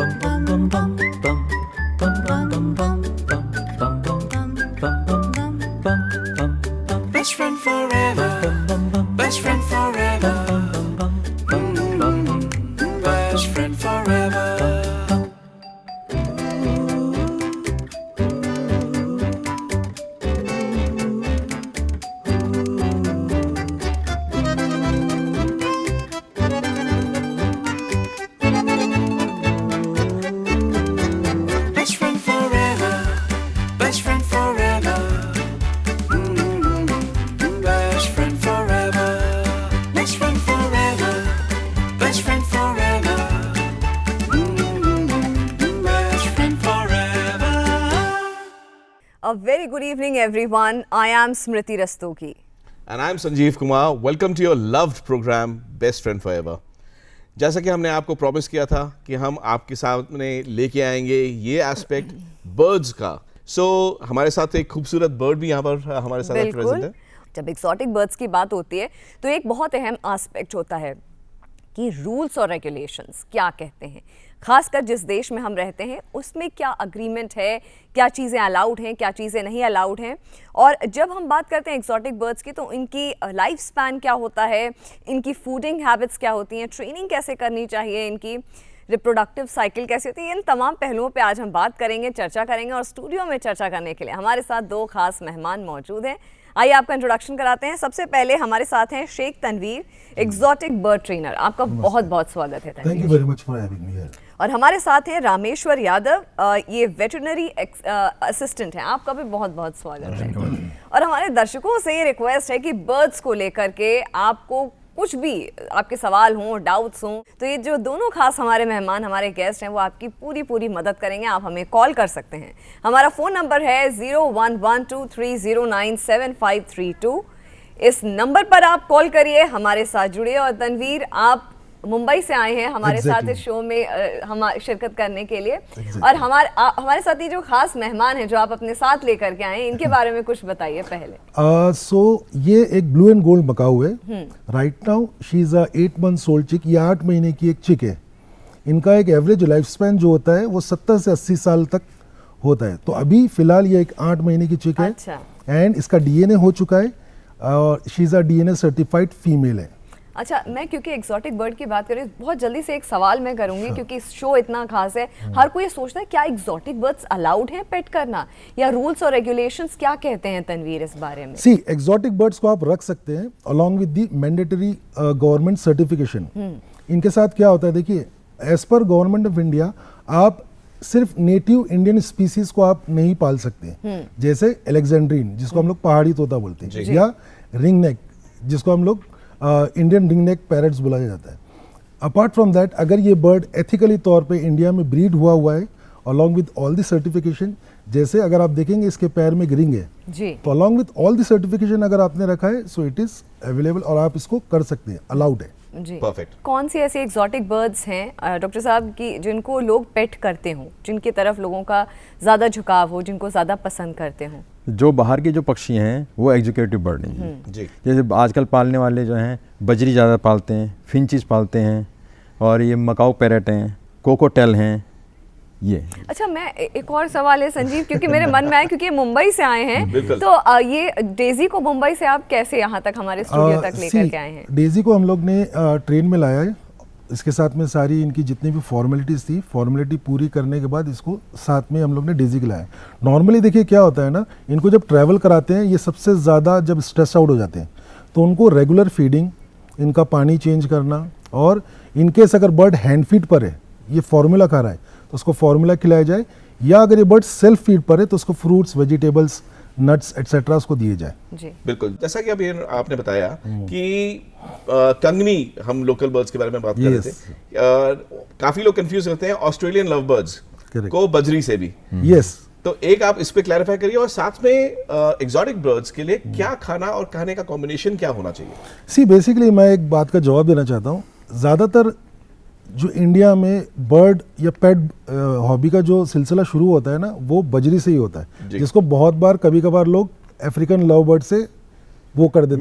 Best friend forever. Best friend forever. Best friend forever. Best friend forever. Best friend forever. Best friend forever. Best friend forever. Best friend forever. Best friend forever. A very good evening, everyone. I am Smriti Rastogi. And I'm Sanjeev Kumar. Welcome to your loved program Best Friend Forever. जैसा कि हमने आपको promise किया था कि हम आपके सामने लेके आएंगे ये एस्पेक्ट बर्ड्स का। सो हमारे साथ एक खूबसूरत बर्ड भी यहाँ पर हमारे साथ प्रेजेंट बिल्कुल। है। जब एक्सोटिक बर्ड्स की बात होती है तो एक बहुत अहम एस्पेक्ट होता है कि रूल्स और रेगुलेशंस क्या कहते हैं, खासकर जिस देश में हम रहते हैं उसमें क्या अग्रीमेंट है, क्या चीज़ें अलाउड हैं, क्या चीज़ें नहीं अलाउड हैं। और जब हम बात करते हैं एक्सोटिक बर्ड्स की तो इनकी लाइफ स्पैन क्या होता है, इनकी फूडिंग हैबिट्स क्या होती हैं, ट्रेनिंग कैसे करनी चाहिए, इनकी रिप्रोडक्टिव साइकिल कैसी होती है, इन तमाम पहलुओं पे आज हम बात करेंगे, चर्चा करेंगे। और स्टूडियो में चर्चा करने के लिए हमारे साथ दो खास मेहमान मौजूद हैं। आइए आपका इंट्रोडक्शन कराते हैं। सबसे पहले हमारे साथ हैं Sheikh Tanveer, exotic bird trainer. आपका बहुत बहुत स्वागत है Thank you very much for having me here. और हमारे साथ हैं रामेश्वर यादव, ये वेटरनरी असिस्टेंट हैं। आपका भी बहुत बहुत स्वागत है। और हमारे दर्शकों से ये रिक्वेस्ट है कि बर्ड्स को लेकर के आपको कुछ भी आपके सवाल हों, डाउट्स हों, तो ये जो दोनों खास हमारे मेहमान, हमारे गेस्ट हैं, वो आपकी पूरी मदद करेंगे। आप हमें कॉल कर सकते हैं। हमारा फ़ोन नंबर है 011230975532। इस नंबर पर आप कॉल करिए, हमारे साथ जुड़िए। और तनवीर, आप मुंबई से आए हैं हमारे साथ इस शो में हम शिरकत करने के लिए। और हमारे साथ ये जो खास मेहमान हैं जो आप अपने साथ लेकर के आए हैं, इनके बारे में कुछ बताइए पहले। सो ये एक ब्लू एंड गोल्ड मकाऊ है। Right now she is a 8 months old चिक। ये 8 महीने की एक चिक है। इनका एक एवरेज लाइफ स्पैन जो होता है वो 70 से 80 साल तक होता है। तो अभी फिलहाल ये एक 8 महीने की चिक है। अच्छा। एंड इसका डीएनए हो चुका है और she is a DNA certified female है। अच्छा, मैं क्योंकि एक्सोटिक बर्ड की बात करें, बहुत जल्दी से एक सवाल मैं करूंगी क्योंकि इस शो इतना खास है। हर कोई ये सोचता है क्या एक्सोटिक बर्ड्स अलाउड हैं पेट करना, या रूल्स और रेगुलेशंस क्या कहते हैं तनवीर इस बारे में? सी एक्सोटिक बर्ड्स को आप रख सकते हैं along with the mandatory government certification. इनके साथ क्या होता है, देखिए, as per government of India आप सिर्फ नेटिव इंडियन स्पीसीज को आप नहीं पाल सकते, जैसे एलेक्जेंड्रीन जिसको हम लोग पहाड़ी तोता बोलते हैं, या रिंग नेक जिसको हम लोग इंडियन रिंग नेक पैरट्स बोला जाता है। अपार्ट फ्रॉम दैट, अगर ये बर्ड एथिकली तौर पे इंडिया में ब्रीड हुआ है along with all the certification, जैसे अगर आप देखेंगे इसके पैर में एक रिंग है जी, तो along with all the certification अगर आपने रखा है सो इट इज अवेलेबल और आप इसको कर सकते हैं, अलाउड है। जी, परफेक्ट। कौन सी ऐसी एक्सोटिक बर्ड्स हैं डॉक्टर साहब की जिनको लोग पेट करते हों, जिनकी तरफ लोगों का ज़्यादा झुकाव हो, जिनको ज़्यादा पसंद करते हों? जो बाहर के जो पक्षी हैं वो एग्जीक्यूटिव बर्ड हैं जी। जैसे आजकल पालने वाले जो हैं बजरी ज़्यादा पालते हैं, फिंचिस पालते हैं, और ये मकाऊ पैरट हैं, कोकोटेल हैं ये। अच्छा, मैं एक और सवाल है संजीव, क्योंकि मेरे मन में आया क्योंकि ये मुंबई से आए हैं, तो ये डेजी को मुंबई से आप कैसे यहाँ तक हमारे स्टूडियो तक लेकर के आए हैं? डेजी को हम लोग ने ट्रेन में लाया है। इसके साथ में सारी इनकी जितनी भी फॉर्मेलिटीज़ थी, फॉर्मेलिटी पूरी करने के बाद इसको साथ में हम लोग ने डेजी के लाया। नॉर्मली देखिए क्या होता है ना, इनको जब ट्रैवल कराते हैं ये सबसे ज़्यादा जब स्ट्रेस आउट हो जाते हैं तो उनको रेगुलर फीडिंग, इनका पानी चेंज करना, और इनकेस अगर बर्ड हैंड फीड पर है, ये फार्मूला खा रहा है तो उसको फार्मूला खिलाया जाए, या अगर ये बर्ड सेल्फ फीड पर है तो उसको फ्रूट्स, वेजिटेबल्स, नट्स एटसेट्रा उसको दिए जाए। जी, बिल्कुल। जैसा कि अभी आपने बताया कि कंगनी, हम लोकल बर्ड्स के बारे में बात कर रहे थे, काफी लोग कंफ्यूज होते हैं ऑस्ट्रेलियन लव बर्ड्स को बजरी से भी। यस, तो एक आप इस पे क्लैरिफाई करिए, और साथ में एक्सोटिक बर्ड्स के लिए क्या खाना और खाने का कॉम्बिनेशन क्या होना चाहिए? सी बेसिकली मैं एक बात का जवाब देना चाहता हूँ। ज़्यादातर जो इंडिया में बर्ड या पेट हॉबी का जो सिलसिला शुरू होता है ना, वो बजरी से ही होता है, जिसको बहुत बार कभी कभार लोग अफ्रीकन लव बर्ड से वो कर देते,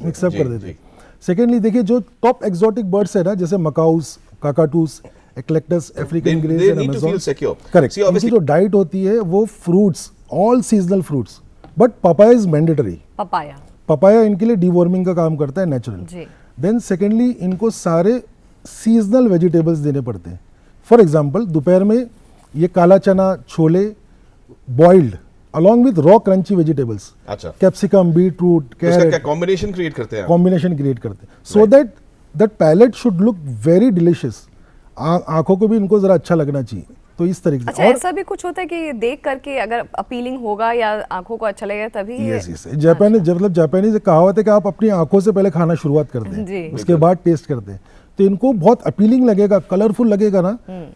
मिक्सअप कर देते। सेकेंडली देखिए, जो टॉप एक्सोटिक बर्ड्स है ना, जैसे macaws, cockatoos, eclectus African They- greys they and need to Amazon. feel secure. Correct. See, इनकी obviously- जो डाइट होती है वो fruits, all seasonal fruits, but papaya is mandatory. Papaya. Papaya इनके लिए डिवॉर्मिंग का काम करता है, नेचुरल। जी। देन सेकेंडली इनको सारे सीजनल वेजिटेबल्स देने पड़ते हैं। फॉर एग्जांपल दोपहर में ये काला चना, chole boiled along with raw crunchy vegetables, अच्छा, कैप्सिकम, बीट रूट, तो उसका क्या कैरेट, कॉम्बिनेशन क्रिएट करते हैं आप? कॉम्बिनेशन क्रिएट करते हैं so that that palette should look very delicious. आंखों को भी इनको जरा अच्छा लगना चाहिए, तो इस तरीके अच्छा, से। और ऐसा भी कुछ होता है कि ये देख करके अगर अपीलिंग होगा या आंखों को अच्छा लगेगा तभी ये- यस यस, जापानीज मतलब जापानीज कहावत है कि आप अपनी आंखों से पहले खाना शुरुआत करते जी। हैं, उसके बाद टेस्ट करते हैं। तो इनको बहुत अपीलिंग लगेगा, कलरफुल लगेगा ना,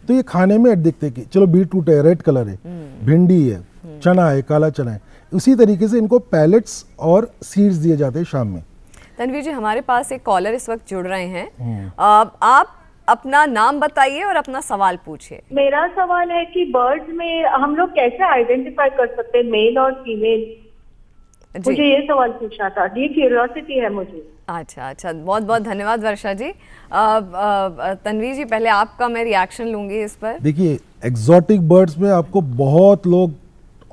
तो ये खाने में देखते हैं कि चलो बीटरूट है, रेड कलर है, भिंडी है, चना है, काला चना है। उसी तरीके से इनको पैलेट्स और सीड्स दिए जाते हैं शाम में। तनवीर जी, हमारे पास एक कॉलर इस वक्त जुड़ रहे हैं। आप अपना नाम बताइए और अपना सवाल पूछिए। मेरा सवाल है कि बर्ड्स में हम लोग कैसे आइडेंटिफाई कर सकते हैं मेल और फीमेल? जी। मुझे ये सवाल पूछना था, ये क्यूरियोसिटी है मुझे। अच्छा अच्छा, बहुत बहुत धन्यवाद वर्षा जी। तनवीर जी, पहले आपका मैं रिएक्शन लूंगी इस पर। देखिए, एग्जॉटिक बर्ड्स में आपको बहुत लोग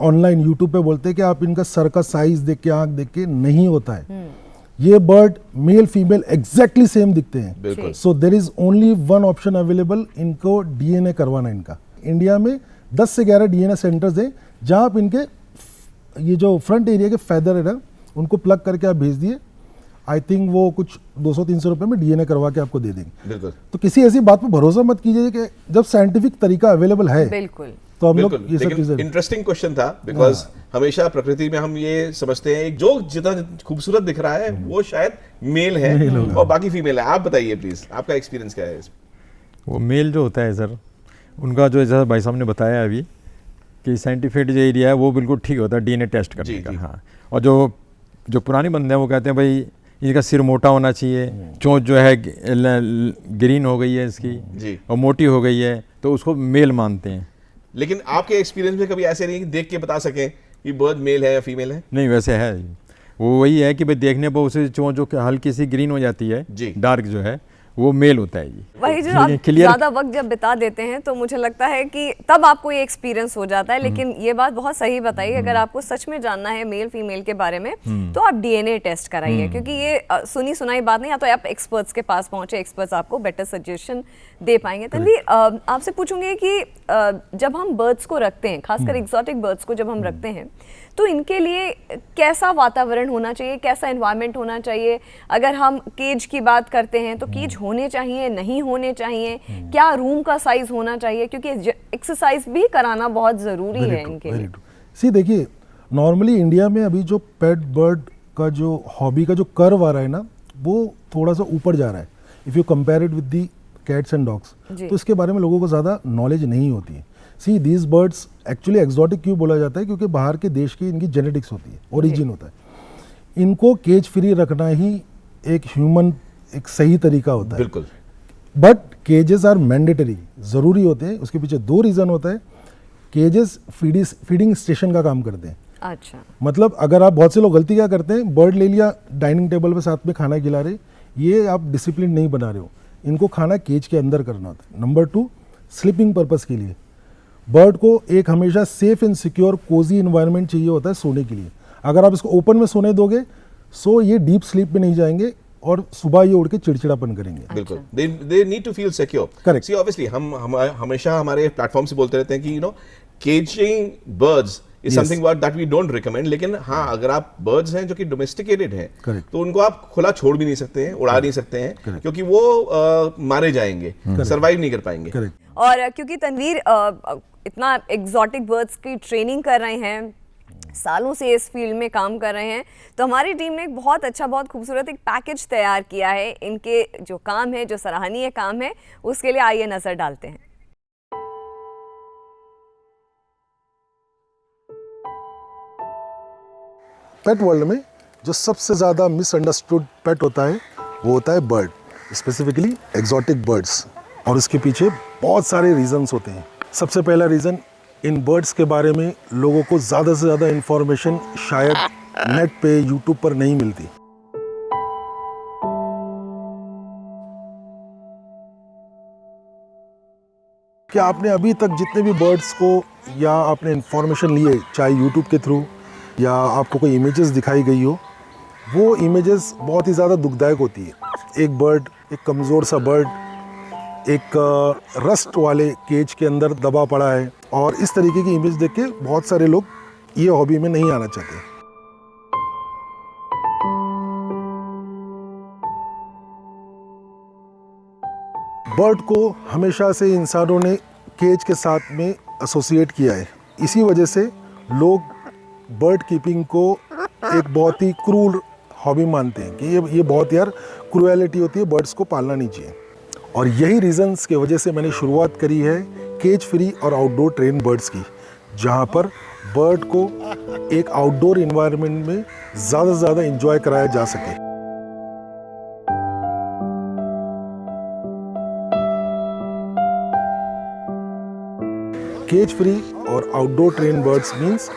ऑनलाइन यूट्यूब पे बोलते हैं कि आप इनका सर का साइज देख के, आंख देख के, नहीं होता है। ये bird male female exactly same दिखते हैं। बिल्कुल। So there is only one option available, इनको डीएनए करवाना। इनका इंडिया में 10 से 11 डीएनए सेंटर्स हैं जहां आप इनके ये जो फ्रंट एरिया के फेदर है ना, उनको प्लग करके आप भेज दिए। आई थिंक वो कुछ 200-300 रुपए में डीएनए करवा के आपको दे देंगे। बिल्कुल तो किसी ऐसी बात पर भरोसा मत कीजिए कि जब साइंटिफिक तरीका अवेलेबल है बिल्कुल। तो हम लोग बिल्कुल। ये सब लेकिन चीजें। इंटरेस्टिंग क्वेश्चन था, बिकॉज हमेशा प्रकृति में हम ये समझते हैं जो जितना खूबसूरत दिख रहा है वो शायद मेल है और बाकी फीमेल है। आप बताइए प्लीज, आपका एक्सपीरियंस क्या है इसमें? वो मेल जो होता है सर, उनका जो जैसा भाई साहब ने बताया अभी कि साइंटिफिक जो एरिया है वो बिल्कुल ठीक होता है डीएनए टेस्ट करने जी, का। जी। हाँ, और जो पुराने बंदे हैं वो कहते हैं भाई इनका सिर मोटा होना चाहिए, चोंच जो है ग्रीन हो गई है इसकी जी। और मोटी हो गई है, तो उसको मेल मानते हैं। लेकिन आपके एक्सपीरियंस में कभी ऐसे नहीं कि देख के बता सकें कि बर्ड मेल है या फीमेल है? नहीं, वैसे है वो वही है कि भाई देखने पर उसे चोंच जो हल्की सी ग्रीन हो जाती है, जी। डार्क जो है वो मेल होता है जी। वही जो आप Clear- ज्यादा वक्त जब बिता देते हैं तो मुझे लगता है कि तब आपको ये एक्सपीरियंस हो जाता है। लेकिन ये बात बहुत सही बताई, अगर आपको सच में जानना है मेल फीमेल के बारे में तो आप डीएनए टेस्ट कराइए, क्योंकि ये सुनी सुनाई बात नहीं। या तो आप एक्सपर्ट्स के पास पहुंचे, एक्सपर्ट्स आपको बेटर सजेशन दे पाएंगे। तनवीर, आपसे पूछूंगी कि जब हम बर्ड्स को रखते हैं, खासकर एग्जॉटिक बर्ड्स को जब हम रखते हैं, तो इनके लिए कैसा वातावरण होना चाहिए, कैसा एनवायरनमेंट होना चाहिए? अगर हम केज की बात करते हैं तो केज होने चाहिए, नहीं होने चाहिए? क्या रूम का साइज होना चाहिए? क्योंकि एक्सरसाइज भी कराना बहुत ज़रूरी है इनके लिए। सी देखिए, नॉर्मली इंडिया में अभी जो पेट बर्ड का जो हॉबी का जो कर्व आ रहा है ना, वो थोड़ा सा ऊपर जा रहा है if you compare it with the cats and dogs. जी। तो इसके बारे में लोगों को ज़्यादा नॉलेज नहीं होती है। See these birds actually exotic क्यों बोला जाता है? क्योंकि बाहर के देश की इनकी जेनेटिक्स होती है, ओरिजिन होता है। इनको केज फ्री रखना ही एक ह्यूमन एक सही तरीका होता है। बिल्कुल। बट केजेस आर मैंडेटरी, ज़रूरी होते हैं। उसके पीछे 2 रीज़न होता है। केजेस फीडिंग स्टेशन का काम करते हैं। अच्छा, मतलब अगर आप, बहुत से लोग गलती क्या करते हैं, बर्ड ले लिया डाइनिंग टेबल पे साथ में खाना खिला रहे, ये आप डिसिप्लिन नहीं बना रहे हो। इनको खाना केज के अंदर करना होता है। नंबर 2, स्लीपिंग पर्पस के लिए बर्ड को एक हमेशा safe and secure cozy environment चाहिए होता है सोने के लिए। अगर आप इसको ओपन में सोने दोगे सो ये डीप स्लीप में नहीं जाएंगे और सुबह ये उड़ के चिड़चिड़ापन करेंगे। बिल्कुल, they need to feel secure. Correct. See obviously हम हमेशा हमारे प्लेटफॉर्म से बोलते रहते हैं कि caging birds is Yes. Something that we don't recommend. लेकिन हाँ, अगर आप बर्ड्स हैं जो कि डोमेस्टिकेटेड हैं, Correct. तो उनको आप खुला छोड़ भी नहीं सकते हैं, उड़ा नहीं सकते हैं, Correct. क्योंकि वो मारे जाएंगे, सर्वाइव नहीं कर पाएंगे। करेक्ट। और क्योंकि तनवीर इतना एग्जॉटिक बर्ड्स की ट्रेनिंग कर रहे हैं, सालों से इस फील्ड में काम कर रहे हैं, तो हमारी टीम ने एक बहुत अच्छा, बहुत खूबसूरत एक पैकेज तैयार किया है। इनके जो काम है, जो सराहनीय काम है, उसके लिए आइए नज़र डालते हैं। पेट वर्ल्ड में जो सबसे ज़्यादा मिसअंडरस्टूड पेट होता है वो होता है बर्ड, स्पेसिफिकली एक्सोटिक बर्ड्स। और इसके पीछे बहुत सारे रीजंस होते हैं। सबसे पहला रीज़न, इन बर्ड्स के बारे में लोगों को ज़्यादा से ज़्यादा इंफॉर्मेशन शायद नेट पे, यूट्यूब पर नहीं मिलती। कि आपने अभी तक जितने भी बर्ड्स को या आपने इंफॉर्मेशन लिए, चाहे यूट्यूब के थ्रू या आपको कोई इमेजेस दिखाई गई हो, वो इमेजेस बहुत ही ज़्यादा दुखदायक होती है। एक बर्ड, एक कमज़ोर सा बर्ड एक रस्ट वाले केज के अंदर दबा पड़ा है, और इस तरीके की इमेज देख के बहुत सारे लोग ये हॉबी में नहीं आना चाहते। बर्ड को हमेशा से इंसानों ने केज के साथ में एसोसिएट किया है। इसी वजह से लोग बर्ड कीपिंग को एक बहुत ही क्रूर हॉबी मानते हैं कि ये बहुत यार क्रूएलिटी होती है, बर्ड्स को पालना नहीं चाहिए। और यही रीजंस की वजह से मैंने शुरुआत करी है केज फ्री और आउटडोर ट्रेन बर्ड्स की, जहाँ पर बर्ड को एक आउटडोर इन्वायरमेंट में ज़्यादा से ज़्यादा इंजॉय कराया जा सके। केज फ्री और आउटडोर ट्रेन बर्ड्स मीन्स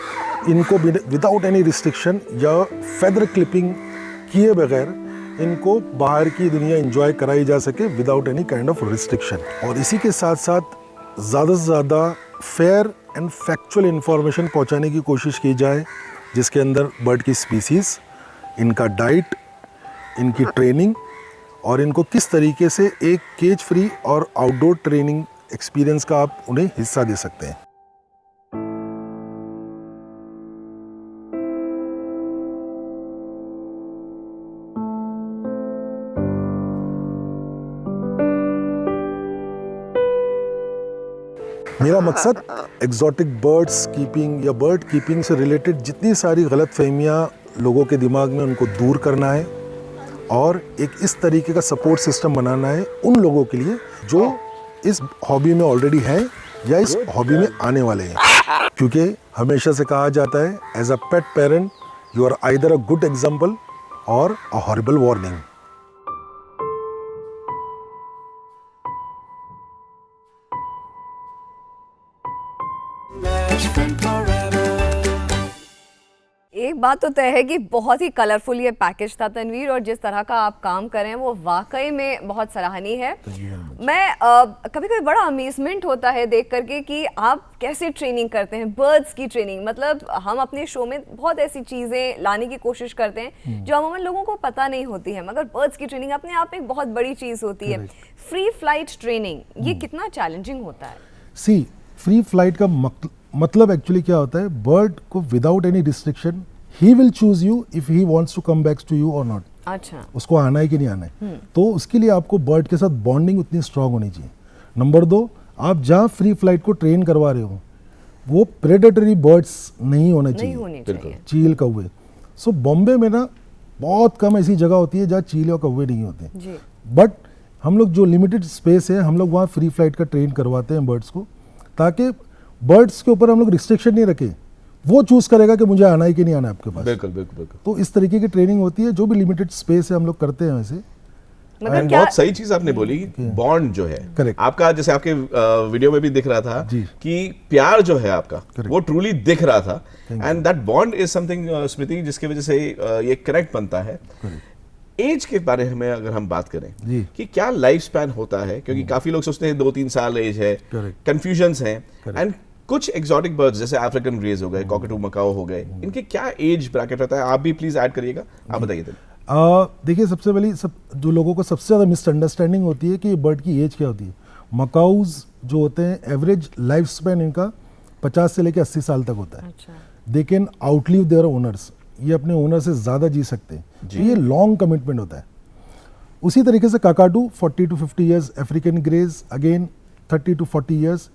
इनको विदाउट एनी रिस्ट्रिक्शन या फेदर क्लिपिंग किए बगैर इनको बाहर की दुनिया एंजॉय कराई जा सके without any kind of restriction. और इसी के साथ साथ ज़्यादा से ज़्यादा फेयर एंड फैक्चुअल इंफॉर्मेशन पहुंचाने की कोशिश की जाए, जिसके अंदर बर्ड की स्पीसीज़, इनका डाइट, इनकी ट्रेनिंग और इनको किस तरीके से एक केज फ्री और आउटडोर ट्रेनिंग एक्सपीरियंस का आप उन्हें हिस्सा दे सकते हैं। मेरा मकसद एग्जॉटिक बर्ड्स कीपिंग या बर्ड कीपिंग से रिलेटेड जितनी सारी गलत फहमियाँ लोगों के दिमाग में उनको दूर करना है, और एक इस तरीके का सपोर्ट सिस्टम बनाना है उन लोगों के लिए जो इस हॉबी में ऑलरेडी हैं या इस हॉबी में आने वाले हैं। क्योंकि हमेशा से कहा जाता है as a pet parent you are either a good example और a horrible warning. Best friend forever. एक बात तो तय है कि बहुत ही कलरफुल ये पैकेज था तनवीर, और जिस तरह का आप काम कर रहे हैं वो वाकई में बहुत सराहनीय है। मैं कभी कभी बड़ा अमेजमेंट होता है देख करके कि आप कैसे ट्रेनिंग करते हैं, बर्ड्स की ट्रेनिंग। मतलब हम अपने शो में बहुत ऐसी चीज़ें लाने की कोशिश करते हैं जो अमूमन लोगों को पता नहीं होती है, मगर बर्ड्स की ट्रेनिंग अपने आप में एक बहुत बड़ी चीज़ होती है। फ्री फ्लाइट ट्रेनिंग, ये कितना चैलेंजिंग होता है? सी फ्री फ्लाइट का मतलब एक्चुअली क्या होता है, बर्ड को without any restriction he will choose you if he wants to come back to you और नॉट। अच्छा, उसको आना है कि नहीं आना है। तो उसके लिए आपको बर्ड के साथ बॉन्डिंग उतनी स्ट्रांग होनी चाहिए। नंबर 2, आप जहाँ फ्री फ्लाइट को ट्रेन करवा रहे हो वो प्रेडेटरी बर्ड्स नहीं होने चाहिए, चील कौवे। सो बॉम्बे में ना बहुत कम ऐसी जगह होती है जहाँ चील और कौवे नहीं होते, बट हम लोग जो लिमिटेड स्पेस है हम लोग वहाँ फ्री फ्लाइट का ट्रेन करवाते हैं बर्ड्स को, ताकि बर्ड्स के ऊपर हम लोग रिस्ट्रिक्शन नहीं रखें, वो चूज करेगा कि मुझे आना है कि नहीं आना है आपके पास। बिल्कुल बिल्कुल बिल्कुल। तो इस तरीके की ट्रेनिंग होती है जो भी लिमिटेड स्पेस है हम लोग करते हैं वैसे। And बहुत सही चीज आपने बोली, बॉन्ड जो है Correct. आपका, जैसे आपके वीडियो में भी दिख रहा था कि प्यार जो है आपका वो ट्रूली दिख रहा था, and that bond is something स्मृति जिसकी वजह से ये कनेक्ट बनता है। एज के बारे में अगर हम बात करें कि क्या लाइफ स्पैन होता है, क्योंकि काफी लोग सोचते हैं 2-3 साल एज है, कंफ्यूजन्स हैं, एंड कुछ एक्सोटिक बर्ड्स जैसे अफ्रीकन ग्रेज हो गए, कॉकटू मकाओ हो गए, इनके क्या एज ब्रैकेट होता है? आप भी प्लीज ऐड करिएगा, आप बताइए। देखिए, सबसे पहले जो लोगों को सबसे ज़्यादा मिसअंडरस्टैंडिंग होती है कि बर्ड की एज क्या होती है। मकाउज जो होते हैं एवरेज लाइफ स्पैन इनका 50 से लेकर 80 साल तक होता है। They can outlive their owners, ये अपने ओनर से ज़्यादा जी सकते हैं, तो ये लॉन्ग कमिटमेंट होता है। उसी तरीके से cockatoo 40 to 50 years, African greys again 30 to 40 years.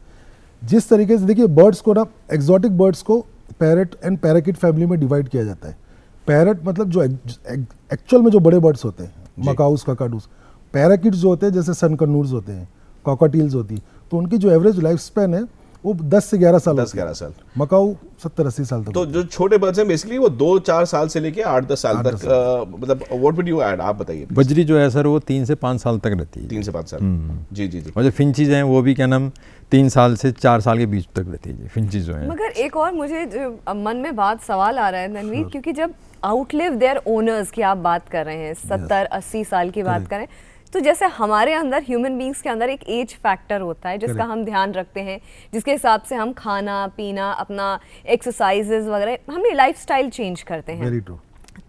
जिस तरीके से देखिए बर्ड्स को ना, एक्सोटिक बर्ड्स को पैरट एंड पैराकिट फैमिली में डिवाइड किया जाता है। पैरट मतलब जो एक्चुअल में जो बड़े बर्ड्स होते हैं, मकाउस, काकाडूस। पैराकिट्स जो होते हैं जैसे सनकनूर्स होते हैं, कॉकाटील्स होती है, तो उनकी जो एवरेज लाइफ स्पैन है वो 10 से 11 साल। 10-11 साल। मकाऊ 70-80 साल तक। तो जो छोटे बर्ड्स हैं बेसिकली वो 2-4 साल से लेके 8-10 साल तक, मतलब व्हाट वुड यू ऐड, आप बताइए। बजरी जो है सर वो 3 से 5 साल तक रहती है। 3 से 5 साल। जी जी जी। और जो फिंचीज हैं वो भी क्या नाम 3 साल से 4 साल के बीच तक रहती है फिंचीज जो है। मगर एक और मुझे जो मन में बात सवाल आ रहा है तनवीर, क्योंकि जब आउटलिव देयर ओनर्स की आप बात कर रहे हैं, 70-80 साल की बात करें, तो जैसे हमारे अंदर ह्यूमन बींग्स के अंदर एक एज फैक्टर होता है जिसका हम ध्यान रखते हैं, जिसके हिसाब से हम खाना पीना, अपना एक्सरसाइजेज वगैरह, हम लाइफस्टाइल चेंज करते हैं। Very true.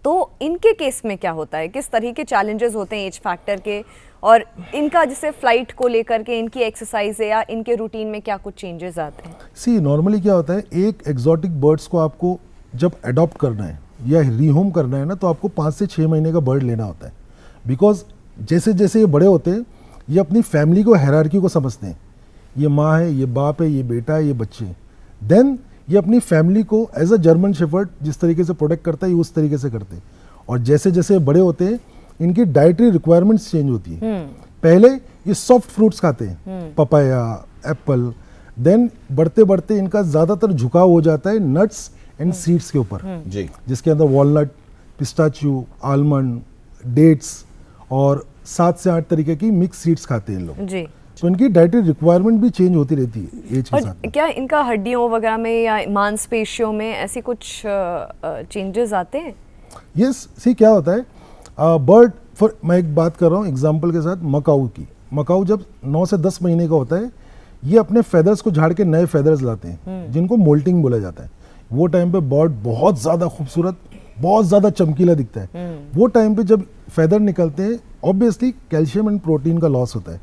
तो इनके केस में क्या होता है, किस तरह के चैलेंजेस होते हैं एज फैक्टर के, और इनका जैसे फ्लाइट को लेकर के इनकी एक्सरसाइज या इनके रूटीन में क्या कुछ चेंजेस आते हैं? सी नॉर्मली क्या होता है, एक एग्जॉटिक बर्ड्स को आपको जब अडॉप्ट करना है या रीहोम करना है ना, तो आपको 5 से 6 महीने का बर्ड लेना होता है। बिकॉज जैसे जैसे ये बड़े होते हैं, ये अपनी फैमिली को, हायरार्की को समझते हैं। ये माँ है, ये बाप है, ये बेटा है, ये बच्चे हैं। देन ये अपनी फैमिली को एज अ जर्मन शेफर्ड जिस तरीके से प्रोटेक्ट करता है, ये उस तरीके से करते हैं। और जैसे जैसे बड़े होते हैं, इनकी डाइटरी रिक्वायरमेंट्स चेंज होती है। पहले ये सॉफ्ट फ्रूट्स खाते हैं, पपाया, एप्पल। देन बढ़ते बढ़ते इनका ज़्यादातर झुकाव हो जाता है नट्स एंड सीड्स के ऊपर, जी, जिसके अंदर वॉलनट, पिस्ताचियो, आलमंड, डेट्स और 7 से 8 तरीके की मिक्स सीड्स खाते हैं इन लोग। जी। तो इनकी डाइटरी रिक्वायरमेंट भी चेंज होती रहती है एज के और साथ। क्या इनका हड्डियों वगैरह में या मांसपेशियों में ऐसे कुछ चेंजेस आते हैं? यस, सी क्या होता है, बर्ड फॉर, मैं एक बात कर रहा हूँ एग्जांपल के साथ मकाऊ की। मकाऊ जब 9 से 10 महीने का होता है, ये अपने फेदर्स को झाड़ के नए फेदर्स लाते हैं, जिनको मोल्टिंग बोला जाता है। वो टाइम पे बर्ड बहुत ज़्यादा खूबसूरत, बहुत ज़्यादा चमकीला दिखता है। वो टाइम पे जब फेदर निकलते हैं, ऑब्वियसली कैल्शियम एंड प्रोटीन का लॉस होता है।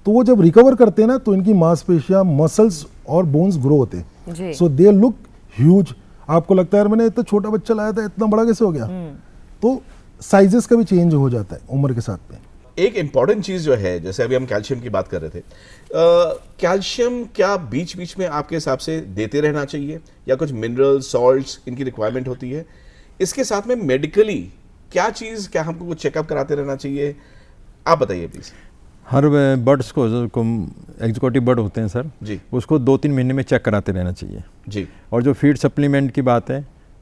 तो वो जब रिकवर करते हैं ना, तो इनकी मांसपेशियां, मसल्स और बोन्स ग्रो होते हैं। सो दे लुक ह्यूज। आपको लगता है यार मैंने इतना छोटा बच्चा लाया था, इतना बड़ा कैसे हो गया? तो साइजेस का भी चेंज हो जाता है उम्र के साथ में। एक इम्पॉर्टेंट चीज जो है, जैसे अभी हम कैल्शियम की बात कर रहे थे, कैल्शियम क्या बीच बीच में आपके हिसाब से देते रहना चाहिए, या कुछ मिनरल सॉल्ट्स इनकी रिक्वायरमेंट होती है? इसके साथ में मेडिकली क्या चीज, क्या हमको कुछ चेकअप कराते रहना चाहिए? आप बताइए प्लीज। हर बर्ड्स को जो एग्जोटिक बर्ड होते हैं सर जी, उसको 2-3 महीने में चेक कराते रहना चाहिए जी। और जो फीड सप्लीमेंट की बात है,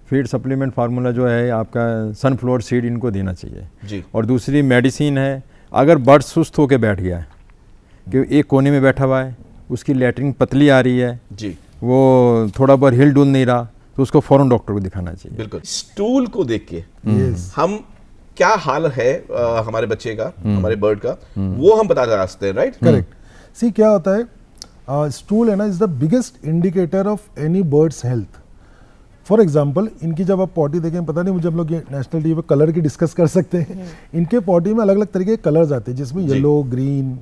फीड सप्लीमेंट फार्मूला जो है आपका सनफ्लावर सीड इनको देना चाहिए जी। और दूसरी मेडिसिन है, अगर बर्ड सुस्त होकर बैठ गया है कि एक कोने में बैठा हुआ है, उसकी लैट्रिन पतली आ रही है जी, वो थोड़ा बार हिल डुल नहीं रहा, तो उसको फौरन डॉक्टर को दिखाना चाहिए। बिल्कुल। स्टूल को देख के Yes. हम क्या हाल है हमारे बच्चे का, हमारे बर्ड का, वो हम पता लगा सकते हैं, राइट? करेक्ट। सी क्या होता है, स्टूल है ना, is the biggest indicator of any birds health. For example, इनकी जब आप पॉटी देखें, पता नहीं मुझे, हम लोग ये नेशनल टीवी पे कलर की डिस्कस कर सकते हैं। इनके पॉटी में अलग अलग तरीके के कलर्स आते हैं, जिसमें येलो, ग्रीन,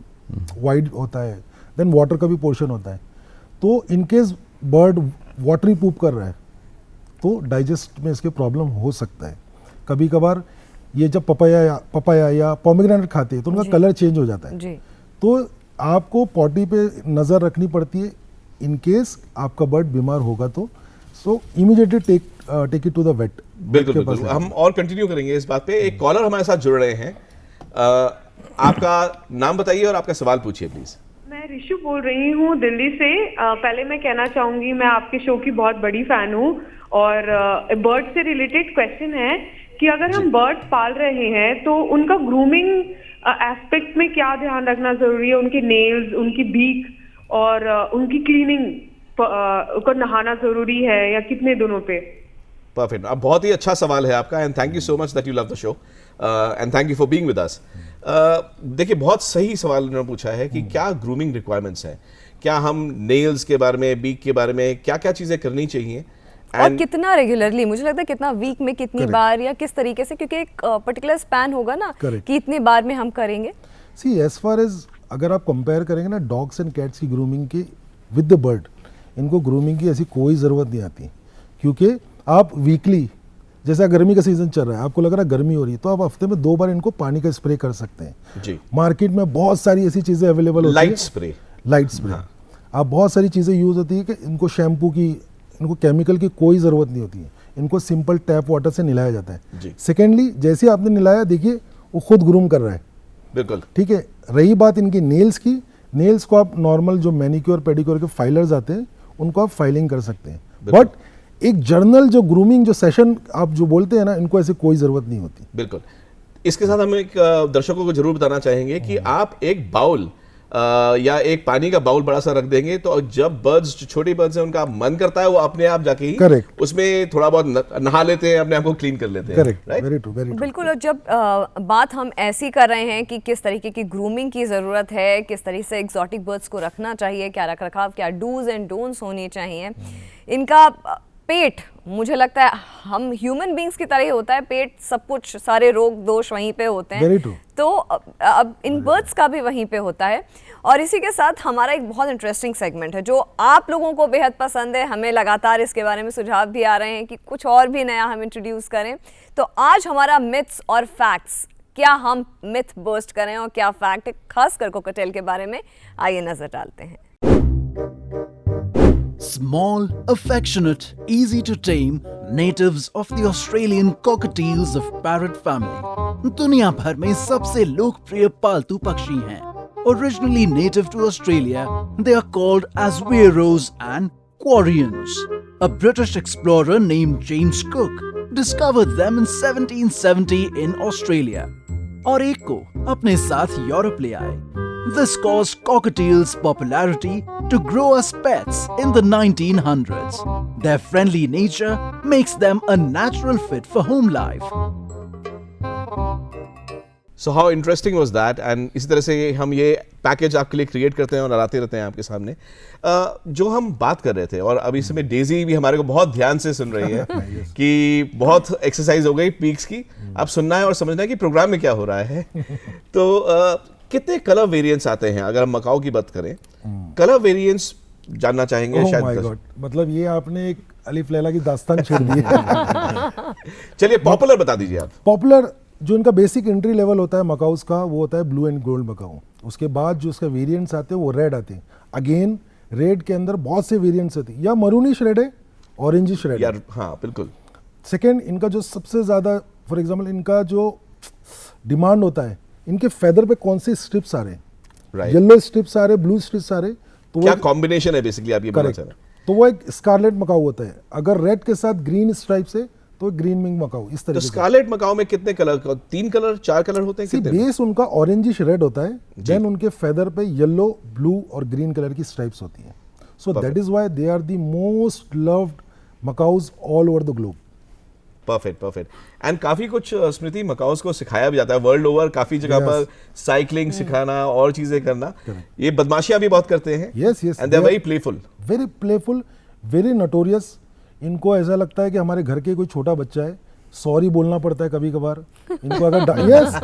वाइट होता है। देन वाटर का भी पोर्शन होता है। तो इनकेस बर्ड वाटरी पूप कर रहा है, तो डाइजेस्ट में इसके प्रॉब्लम हो सकता है। कभी कभार ये जब पपाया या पोमेग्रेनेट खाते हैं, तो उनका कलर चेंज हो जाता है। जी। तो आपको पॉटी पे नज़र रखनी पड़ती है। इन केस आपका बर्ड बीमार होगा तो so immediately take it to the vet. बिल्कुल बिल्कुल। हम और कंटिन्यू करेंगे इस बात पे। एक कॉलर हमारे साथ जुड़ रहे हैं। आपका नाम बताइए और आपका सवाल पूछिए प्लीज। मैं ऋषु बोल रही हूँ दिल्ली से। पहले मैं कहना चाहूंगी, मैं आपके शो की बहुत बड़ी फैन हूँ और बर्ड से रिलेटेड क्वेश्चन है कि अगर हम बर्ड्स पाल रहे हैं तो उनका ग्रूमिंग एस्पेक्ट में क्या ध्यान रखना जरूरी है? उनके नेल्स, उनकी बीक और उनकी क्लीनिंग को नहाना जरूरी है या कितने दिनों पे? परफेक्ट। अब बहुत ही अच्छा सवाल है आपका and thank you so much that you love the show and thank you for being with us. देखिए, बहुत सही सवाल उन्होंने पूछा है कि क्या ग्रूमिंग रिक्वायरमेंट्स हैं, क्या हम नेल्स के बारे में, बीक के बारे में क्या क्या चीज़ें करनी चाहिए और कितना रेगुलरली, मुझे लगता है कितना वीक में कितनी बार या किस तरीके से, क्योंकि एक पर्टिकुलर स्पैन होगा ना कि इतने बार में हम करेंगे। सी एज फार एज अगर आप कंपेयर करेंगे ना डॉग्स एंड कैट्स की ग्रूमिंग की विद द बर्ड, इनको ग्रूमिंग की ऐसी कोई ज़रूरत नहीं आती, क्योंकि आप वीकली, जैसा गर्मी का सीजन चल रहा है, आपको लग रहा है गर्मी हो रही है, तो आप हफ्ते में 2 बार इनको पानी का स्प्रे कर सकते हैं। जी। मार्केट में बहुत सारी ऐसी चीज़ें अवेलेबल होती है। लाइट स्प्रे आप बहुत सारी चीज़ें यूज़ होती है कि इनको शैम्पू की, इनको केमिकल की कोई ज़रूरत नहीं होती है। इनको सिंपल टैप वाटर से नहलाया जाता है। सेकेंडली, जैसे आपने नहलाया, देखिए वो खुद ग्रूम कर रहा है। बिल्कुल ठीक है। रही बात इनकी नेल्स की, नेल्स को आप नॉर्मल जो मैनिक्योर पेडिक्योर के फाइलर्स आते हैं उनको आप फाइलिंग कर सकते हैं, बट एक जर्नल जो ग्रूमिंग जो सेशन आप जो बोलते हैं ना, इनको ऐसे कोई ज़रूरत नहीं होती। बिल्कुल। इसके साथ हम एक दर्शकों को जरूर बताना चाहेंगे कि आप एक बाउल या एक पानी का बाउल बड़ा सा रख देंगे, तो जब बर्ड्स, जो छोटी बर्ड्स हैं, उनका मन करता है वो अपने आप जाके ही Correct. उसमें थोड़ा बहुत नहा लेते हैं, अपने आप को क्लीन कर लेते हैं। Correct, right? Very true, very true. बिल्कुल। और जब बात हम ऐसी कर रहे हैं कि किस तरीके की ग्रूमिंग की ज़रूरत है, किस तरीके से एग्जॉटिक बर्ड्स को रखना चाहिए, क्या रख रखाव, क्या डूज एंड डोंट्स होनी चाहिए, इनका पेट, मुझे लगता है हम ह्यूमन बींग्स की तरह ही होता है, पेट सब कुछ, सारे रोग दोष वहीं पे होते हैं। Very true. तो अब इन बर्ड्स का भी वहीं पे होता है। और इसी के साथ हमारा एक बहुत इंटरेस्टिंग सेगमेंट है जो आप लोगों को बेहद पसंद है, हमें लगातार इसके बारे में सुझाव भी आ रहे हैं कि कुछ और भी नया हम इंट्रोड्यूस करें। तो आज हमारा मिथ्स और फैक्ट्स, क्या हम मिथ बर्स्ट करें और क्या फैक्ट है, खासकर कोकोटेल के बारे में, आइए नजर डालते हैं। Small, affectionate, easy to tame, natives of the Australian cockatiels of parrot family. दुनिया भर में सबसे लोकप्रिय पालतू पक्षी हैं। Originally native to Australia, they are called as Viros and Quarians. A British explorer named James Cook discovered them in 1770 in Australia. और एक को अपने साथ यूरोप ले आए। This caused cockatiels' popularity to grow as pets in the 1900s. Their friendly nature makes them a natural fit for home life. So how interesting was that? And इसी तरह से हम ये पैकेज आपके लिए क्रिएट करते हैं और लाते रहते हैं आपके सामने। जो हम बात कर रहे थे, और अभी इस समय डेजी भी हमारे को बहुत ध्यान से सुन रही है कि बहुत एक्सरसाइज हो गई पीक्स की, अब सुनना है और समझना है कि प्रोग्राम में क्या हो रहा है। तो कितने कलर वेरिएंट्स आते हैं अगर हम मकाओ की बात करें? कलर वेरिएंट्स जानना चाहेंगे Oh my शायद। God, मतलब ये आपने एक अलिफ लैला की दास्तान छेड़ दी है। चलिए पॉपुलर बता दीजिए आप। पॉपुलर जो इनका बेसिक एंट्री लेवल होता है मकाउस का, वो होता है ब्लू एंड गोल्ड मकाऊ। उसके बाद जो उसका वेरिएंट्स आते हैं वो रेड आते हैं। अगेन रेड के अंदर बहुत से वेरिएंट्स होते हैं, या मरूनिश रेड है, ऑरेंजिश रेड है। यार हाँ बिल्कुल। सेकेंड, इनका जो सबसे ज़्यादा, फॉर एग्जाम्पल इनका जो डिमांड होता है, इनके फेदर पे कौन से स्ट्रिप्स आ रहे हैं, राइट। येलो स्ट्रिप्स आ रहे, ब्लू स्ट्रिप्स आ रहे, तो क्या वो कॉम्बिनेशन है बेसिकली आप ये बताना करेक्ट, चाह रहे हैं? तो वो एक स्कारलेट मकाऊ होता है। अगर रेड के साथ ग्रीन स्ट्राइप्स है तो ग्रीन विंग मकाऊ, इस तो तरीके से। स्कारलेट मकाओ में कितने कलर, 3 कलर 4 कलर होते हैं? See, कितने? बेस उनका ऑरेंजिश रेड होता है, देन उनके फेदर पे येलो, ब्लू और ग्रीन कलर की स्ट्राइप्स होती हैं। So that is why they are the most loved macaws all over the globe. Perfect perfect. And काफी कुछ स्मृति मकाओस को सिखाया भी जाता है वर्ल्ड ओवर, काफी जगह पर साइकिलिंग सिखाना और चीजें करना। ये बदमाशियां भी बहुत करते हैं। Yes, yes, and they are they are- very playful. Very playful, very notorious. इनको ऐसा लगता है कि हमारे घर के कोई छोटा बच्चा है, सॉरी बोलना पड़ता है कभी कभार इनको अगर यस,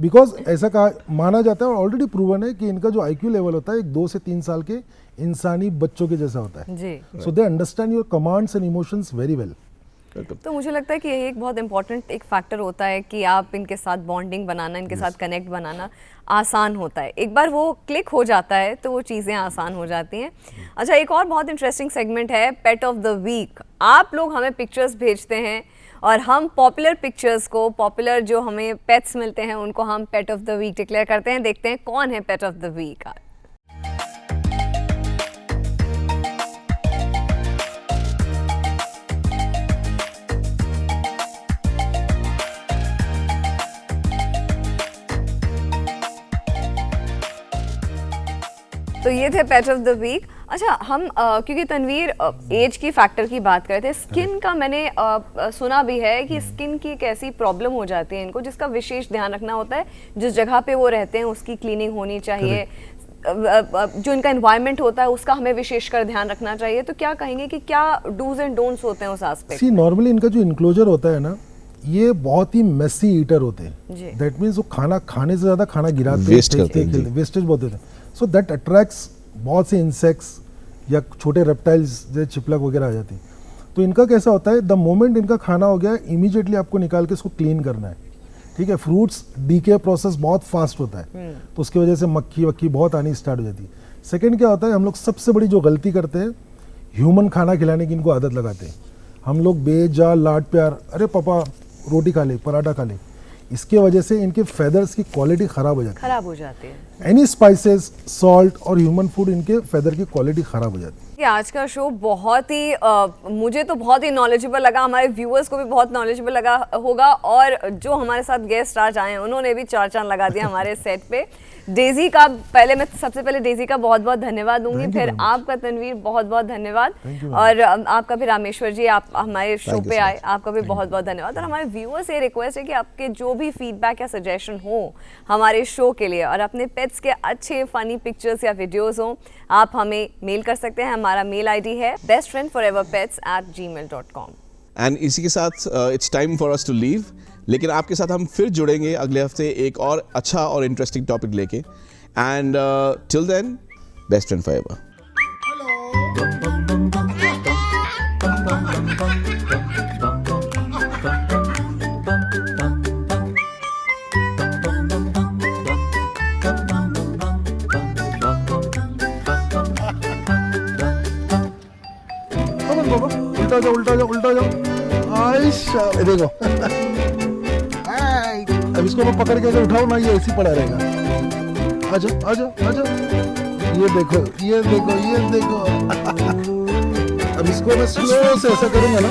बिकॉज ऐसा कहा माना जाता है और ऑलरेडी प्रूवन है कि इनका जो IQ लेवल होता है एक 2 से 3 साल के इंसानी बच्चों के जैसा होता है। जी। So they understand your commands and emotions very well. तो मुझे लगता है कि ये एक बहुत इंपॉर्टेंट एक फैक्टर होता है कि आप इनके साथ बॉन्डिंग बनाना, इनके साथ कनेक्ट बनाना आसान होता है। एक बार वो क्लिक हो जाता है तो वो चीज़ें आसान हो जाती हैं। अच्छा, एक और बहुत इंटरेस्टिंग सेगमेंट है पेट ऑफ द वीक। आप लोग हमें पिक्चर्स भेजते हैं और हम पॉपुलर पिक्चर्स को, पॉपुलर जो हमें पेट्स मिलते हैं उनको हम पेट ऑफ द वीक डिक्लेयर करते हैं। देखते हैं कौन है पेट ऑफ द वीक। तो ये थे पेट ऑफ द वीक। अच्छा, हम क्योंकि तनवीर एज की फैक्टर की बात कर रहे थे, स्किन का मैंने सुना भी है कि स्किन की एक ऐसी प्रॉब्लम हो जाती है इनको जिसका विशेष ध्यान रखना होता है। जिस जगह पे वो रहते हैं उसकी क्लीनिंग होनी चाहिए, जो इनका एनवायरनमेंट होता है उसका हमें विशेषकर ध्यान रखना चाहिए। तो क्या कहेंगे कि क्या डूज एंड डोंट्स होते हैं उस एस्पेक्ट? सी, नॉर्मली इनका जो इनक्लोजर होता है ना, ये बहुत ही मेसी ईटर होते जी। हैं। दैट मीन्स वो खाना खाने से ज़्यादा खाना गिराते हैं, Waste करते हैं, जी। वेस्टेज बहुत देते हैं। सो दैट अट्रैक्ट्स बहुत से इंसेक्ट्स या छोटे रेप्टाइल्स जैसे चिपलक वगैरह आ जाती हैं। तो इनका कैसा होता है, द मोमेंट इनका खाना हो गया, इमीडिएटली आपको निकाल के इसको क्लीन करना है। ठीक है, फ्रूट्स डीके प्रोसेस बहुत फास्ट होता है, तो उसकी वजह से मक्खी वक्खी बहुत आनी स्टार्ट हो जाती है। सेकेंड क्या होता है, हम लोग सबसे बड़ी जो गलती करते हैं, ह्यूमन खाना खिलाने की इनको आदत लगाते हैं। हम लोग बेजा लाड प्यार, अरे पापा रोटी खा ले, पराठा खा ले, इसके वजह से इनके फेदर्स की क्वालिटी ख़राब हो जाती है। खराब हो जाती है। एनी स्पाइसेस, सॉल्ट और ह्यूमन फूड, इनके फेदर की क्वालिटी खराब हो जाती है। कि आज का शो बहुत ही मुझे तो बहुत ही नॉलेजेबल लगा, हमारे व्यूअर्स को भी बहुत नॉलेजेबल लगा होगा, और जो हमारे साथ गेस्ट आज आए हैं उन्होंने भी चार चांद लगा दिया हमारे सेट पे। डेजी का मैं सबसे पहले डेजी का बहुत बहुत धन्यवाद दूंगी, फिर आपका तनवीर बहुत बहुत धन्यवाद, और आपका भी रामेश्वर जी, आप हमारे शो पे आए, आपका भी बहुत बहुत धन्यवाद। और हमारे व्यूअर्स से रिक्वेस्ट है कि आपके जो भी फीडबैक या सजेशन हो हमारे शो के लिए, और अपने पेट्स के अच्छे फनी पिक्चर्स या वीडियोस हो, आप हमें मेल कर सकते हैं। हमारा मेल आईडी है bestfriendforeverpets@gmail.com। एंड इसी के साथ it's time for us to leave, लेकिन आपके साथ हम फिर जुड़ेंगे अगले हफ्ते एक और अच्छा और इंटरेस्टिंग टॉपिक लेके। And till then, best friend forever एवर। उल्टा जाओ। आयशा, देखो अब इसको मैं पकड़ के अगर उठाओ ना, ये ऐसे ही पड़ा रहेगा। आजा। ये देखो। अब इसको मैं स्लो से ऐसा करूंगा ना,